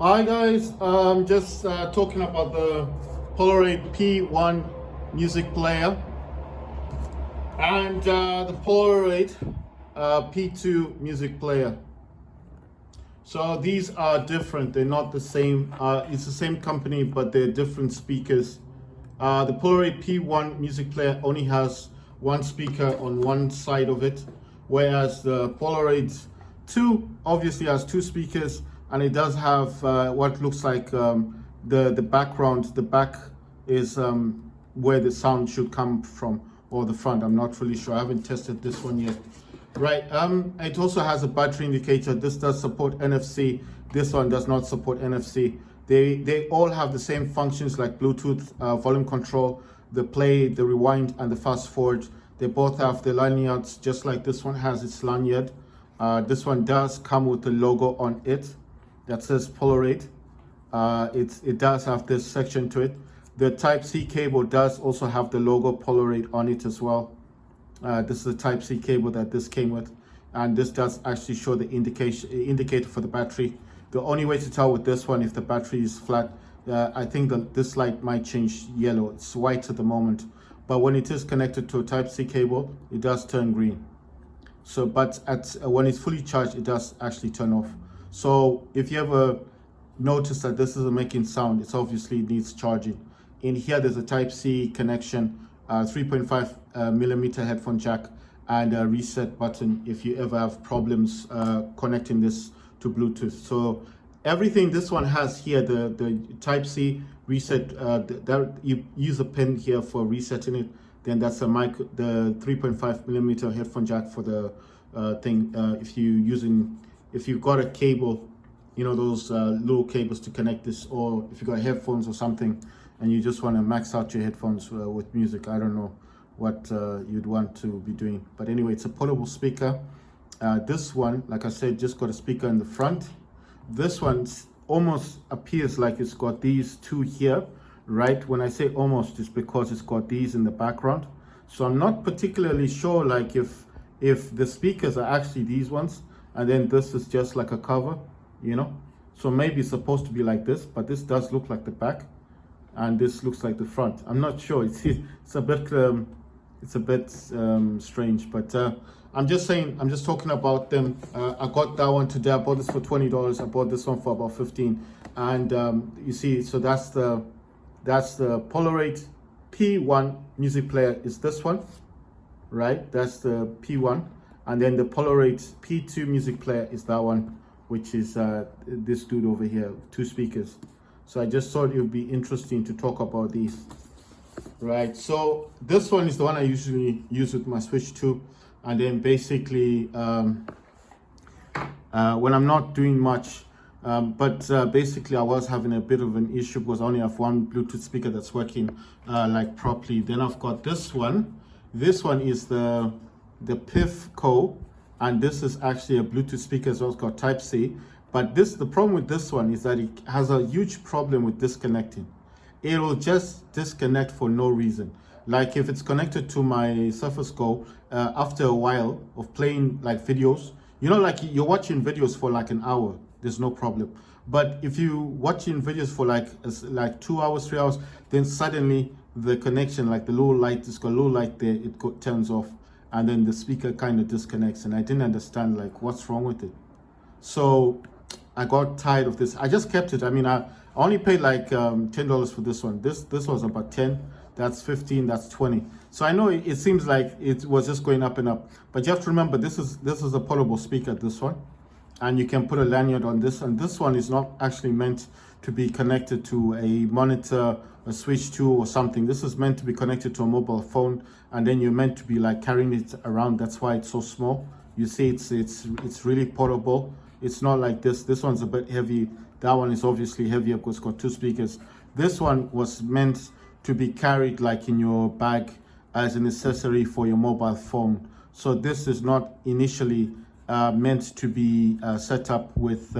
Hi guys, just talking about the Polaroid P1 music player and the Polaroid P2 music player. So these are different, they're not the same. It's the same company, but they're different speakers. The Polaroid P1 music player only has one speaker on one side of it, whereas the Polaroid 2 obviously has two speakers, and it does have what looks like the background. The back is where the sound should come from, or the front. I'm not really sure. I haven't tested this one yet. Right. It also has a battery indicator. This does support NFC. This one does not support NFC. They all have the same functions like Bluetooth, volume control, the play, the rewind, and the fast forward. They both have the lanyards, just like this one has its lanyard. This one does come with the logo on it that says Polaroid. It does have this section to it. The Type-C cable does also have the logo Polaroid on it as well. This is a Type-C cable that this came with, and this does actually show the indicator for the battery. The only way to tell with this one if the battery is flat, I think that this light might change yellow. It's white at the moment, but when it is connected to a Type-C cable, it does turn green. So, but when it's fully charged, it does actually turn off. So if you ever notice that this isn't making sound, it's obviously needs charging. In here, there's a Type-C connection, 3.5 millimeter headphone jack, and a reset button if you ever have problems connecting this to Bluetooth. So everything this one has here, the Type-C reset, that you use a pin here for resetting it. Then that's the 3.5 millimeter headphone jack for the thing. If you've got a cable, you know, those little cables to connect this, or if you got headphones or something and you just want to max out your headphones with music, I don't know what you'd want to be doing. But anyway, it's a portable speaker. This one, like I said, just got a speaker in the front. This one almost appears like it's got these two here, right? When I say almost, it's because it's got these in the background. So I'm not particularly sure like if the speakers are actually these ones, and then this is just like a cover, you know? So maybe it's supposed to be like this, but this does look like the back, and this looks like the front. I'm not sure. It's a bit strange, but I'm just saying, I'm just talking about them. I got that one today. I bought this for $20. I bought this one for about 15. And you see, so that's the Polaroid P1 music player is this one, right? That's the P1. And then the Polaroid P2 music player is that one, which is this dude over here, two speakers. So I just thought it would be interesting to talk about these. Right, so this one is the one I usually use with my Switch 2, and then basically when I'm not doing much, but basically I was having a bit of an issue because I only have one Bluetooth speaker that's working like properly. Then I've got this one. This one is the PIF-Co, and this is actually a Bluetooth speaker as well. It's got Type-C, but the problem with this one is that it has a huge problem with disconnecting. It will just disconnect for no reason. Like if it's connected to my Surface Go, after a while of playing like videos, you know, like you're watching videos for like an hour, there's no problem. But if you watching videos for like 2 hours, 3 hours, then suddenly the connection, like the little light, it's got a little light there, turns off, and then the speaker kind of disconnects, and I didn't understand like what's wrong with it. So I got tired of this. I just kept it. I mean, I only paid like $10 for this one. This was about 10. That's 15. That's 20. So I know it seems like it was just going up and up, but you have to remember this is a portable speaker. This one, and you can put a lanyard on this. And this one is not actually meant to be connected to a monitor, a Switch 2 or something. This is meant to be connected to a mobile phone, and then you're meant to be like carrying it around. That's why it's so small. You see, it's really portable. It's not like this. This one's a bit heavy. That one is obviously heavier because it's got two speakers. This one was meant to be carried like in your bag as an accessory for your mobile phone. So this is not initially meant to be set up with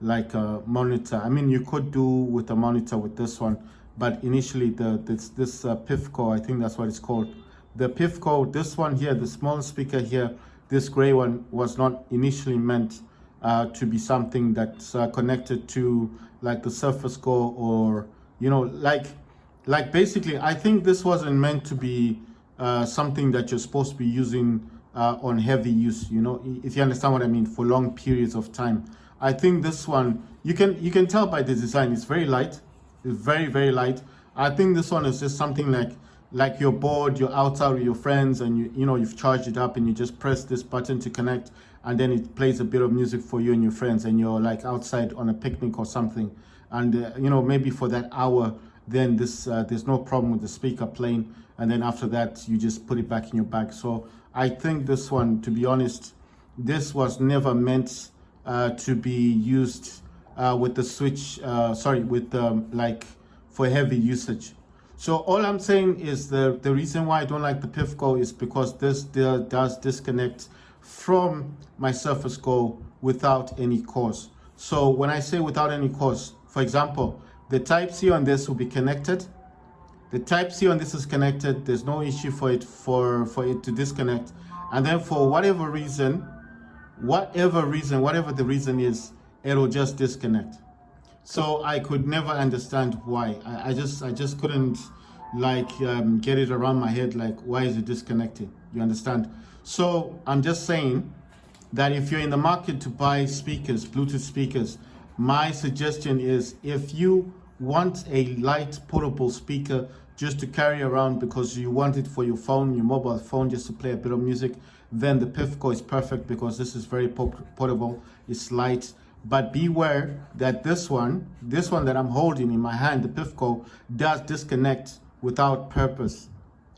like a monitor. I mean, you could do with a monitor with this one, but initially this PIF-Co, I think that's what it's called. The PIF-Co, this one here, the small speaker here, this gray one was not initially meant to be something that's connected to like the Surface Go, or like basically, I think this wasn't meant to be something that you're supposed to be using on heavy use, if you understand what I mean, for long periods of time. I think this one, you can tell by the design, it's very light. It's very, very light. I think this one is just something like you're bored, you're outside with your friends, and you've charged it up, and you just press this button to connect, and then it plays a bit of music for you and your friends, and you're like outside on a picnic or something, and maybe for that hour, then there's no problem with the speaker playing, and then after that you just put it back in your bag. So I think this one, to be honest, this was never meant to be used with the switch, like for heavy usage. So all I'm saying is the reason why I don't like the Pifco is because this does disconnect from my Surface Go without any cause. So when I say without any cause, for example, the Type-C on this will be connected. The Type-C on this is connected. There's no issue for it to disconnect. And then for whatever the reason is, it'll just disconnect. So I could never understand why. I just couldn't get it around my head, like, why is it disconnected? You understand? So I'm just saying that if you're in the market to buy speakers, Bluetooth speakers, my suggestion is, if you want a light portable speaker just to carry around because you want it for your phone, your mobile phone, just to play a bit of music, then the Pifco is perfect, because this is very portable, it's light. But beware that this one that I'm holding in my hand, the Pifco, does disconnect without purpose,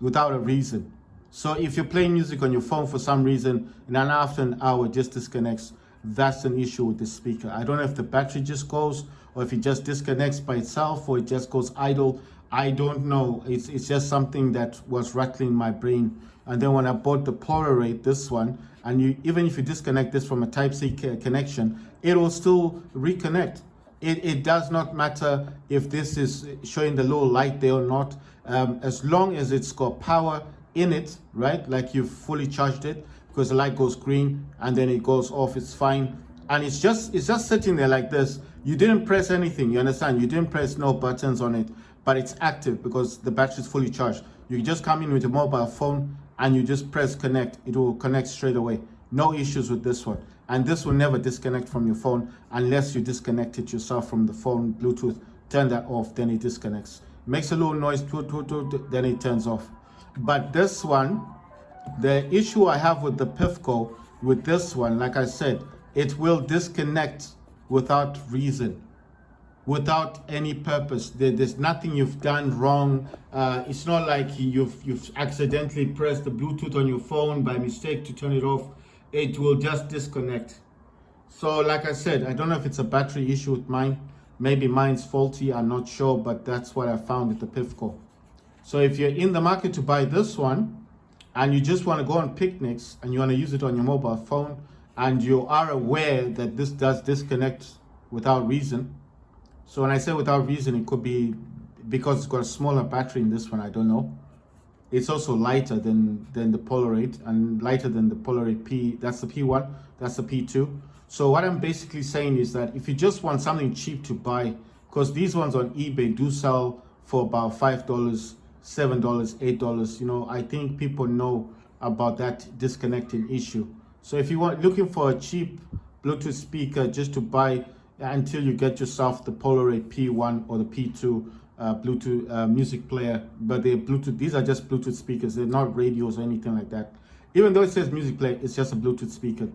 without a reason. So if you're playing music on your phone for some reason, and then after an hour it just disconnects, that's an issue with this speaker. I don't know if the battery just goes, or if it just disconnects by itself, or it just goes idle. I don't know. It's just something that was rattling my brain. And then when I bought the Polaroid, this one, and even if you disconnect this from a Type-C connection, it will still reconnect. It does not matter if this is showing the little light there or not, as long as it's got power in it, right? Like you've fully charged it, because the light goes green and then it goes off, it's fine. And it's just sitting there like this. You didn't press anything, you understand? You didn't press no buttons on it, but it's active because the battery is fully charged. You just come in with a mobile phone and you just press connect, it will connect straight away. No issues with this one. And this will never disconnect from your phone unless you disconnect it yourself from the phone, Bluetooth. Turn that off, then it disconnects. Makes a little noise, then it turns off. But this one, the issue I have with the Pifco, with this one, like I said, it will disconnect without reason, without any purpose. There's nothing you've done wrong. It's not like you've accidentally pressed the Bluetooth on your phone by mistake to turn it off. It will just disconnect. So like I said, I don't know if it's a battery issue with mine. Maybe mine's faulty, I'm not sure, but that's what I found with the Pifco. So if you're in the market to buy this one, and you just want to go on picnics, and you want to use it on your mobile phone, and you are aware that this does disconnect without reason. So when I say without reason, it could be because it's got a smaller battery in this one, I don't know. It's also lighter than the Polaroid, and lighter than the Polaroid P. That's the P1, that's the P2. So what I'm basically saying is that if you just want something cheap to buy, because these ones on eBay do sell for about $5, $7, $8, I think people know about that disconnecting issue. So if you want, looking for a cheap Bluetooth speaker just to buy until you get yourself the Polaroid P1 or the P2 Bluetooth music player, but they're Bluetooth, these are just Bluetooth speakers, they're not radios or anything like that. Even though it says music player, it's just a Bluetooth speaker.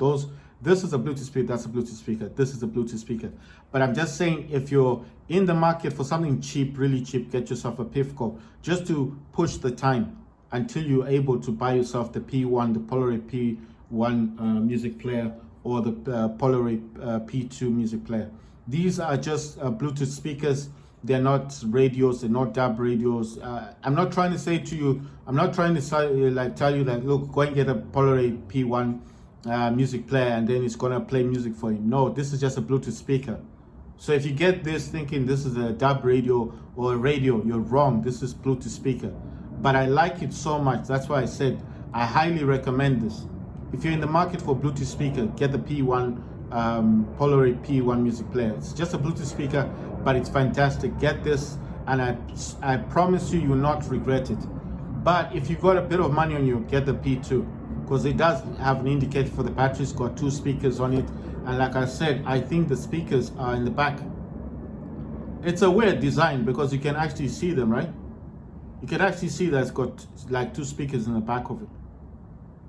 This is a Bluetooth speaker, that's a Bluetooth speaker, this is a Bluetooth speaker. But I'm just saying, if you're in the market for something cheap, really cheap, get yourself a Pifco, just to push the time until you're able to buy yourself the P1, the Polaroid P1 music player, or the Polaroid P2 music player. These are just Bluetooth speakers. They're not radios, they're not DAB radios. I'm not trying to say to you, I'm not trying to tell you that, look, go and get a Polaroid P1 music player and then it's gonna play music for you. No, this is just a Bluetooth speaker. So if you get this thinking this is a DAB radio or a radio, you're wrong. This is Bluetooth speaker. But I like it so much, that's why I said I highly recommend this. If you're in the market for Bluetooth speaker, get the P1 Polaroid P1 music player. It's just a Bluetooth speaker, but it's fantastic. Get this, and I promise you will not regret it. But if you've got a bit of money on you, get the P2, because it does have an indicator for the battery. It's got 2 speakers on it, and like I said, I think the speakers are in the back. It's a weird design because you can actually see them, right? You can actually see that it's got like 2 speakers in the back of it.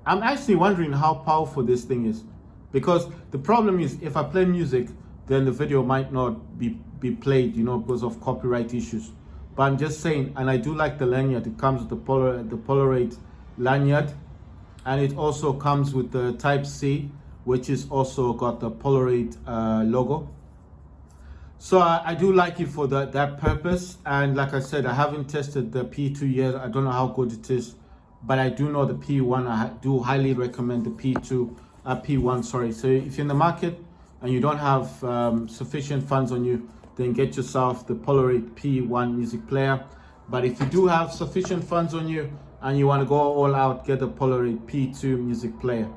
I'm actually wondering how powerful this thing is, because the problem is if I play music, then the video might not be played, you know, because of copyright issues. But I'm just saying, and I do like the lanyard. It comes with the Polaroid lanyard, and it also comes with the Type-C, which is also got the Polaroid logo. So I do like it for that purpose. And like I said, I haven't tested the P2 yet. I don't know how good it is, but I do know the P1. I do highly recommend the P1, sorry. So if you're in the market and you don't have sufficient funds on you, then get yourself the Polaroid P1 music player. But if you do have sufficient funds on you and you want to go all out, get the Polaroid P2 music player.